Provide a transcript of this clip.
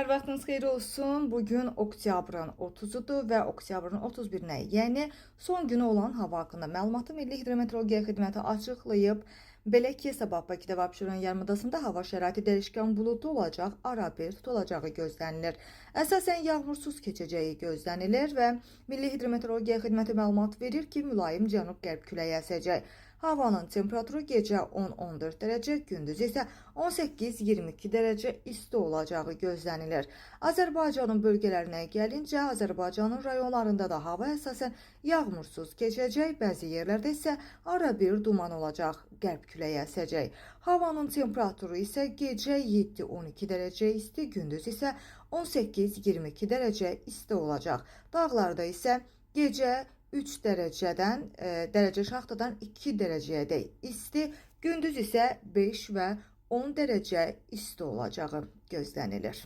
Hər vaxtınız xeyir olsun. Bugün oktyabrın 30-udur və oktyabrın 31-nə, yəni son günü olan hava haqqında məlumatı Milli Hidrometeorologiya Xidməti açıqlayıb. Belə ki, sabah Bakıda və Abşeron yarımadasında hava şəraiti dəyişkən buludlu olacaq, arabir tutulacağı gözlənilir. Əsasən yağmursuz keçəcəyi gözlənilir və Milli Hidrometeorologiya Xidməti məlumat verir ki, mülayim cənub-qərb küləyi əsəcək. Havanın temperaturu gecə 10-14 dərəcə, gündüz isə 18-22 dərəcə isti olacağı gözlənilir. Azərbaycanın bölgələrinə gəlincə, Azərbaycanın rayonlarında da hava əsasən yağmursuz keçəcək, bəzi yerlərdə isə arabir duman olacaq, qərb küləyi əsəcək. Havanın temperaturu isə gecə 7-12 dərəcə isti, gündüz isə 18-22 dərəcə isti olacaq. Dağlarda isə gecə 3 dərəcədən, dərəcə şaxtadan 2 dərəcəyədək isti, gündüz isə 5 və 10 dərəcə isti olacağı gözlənilir.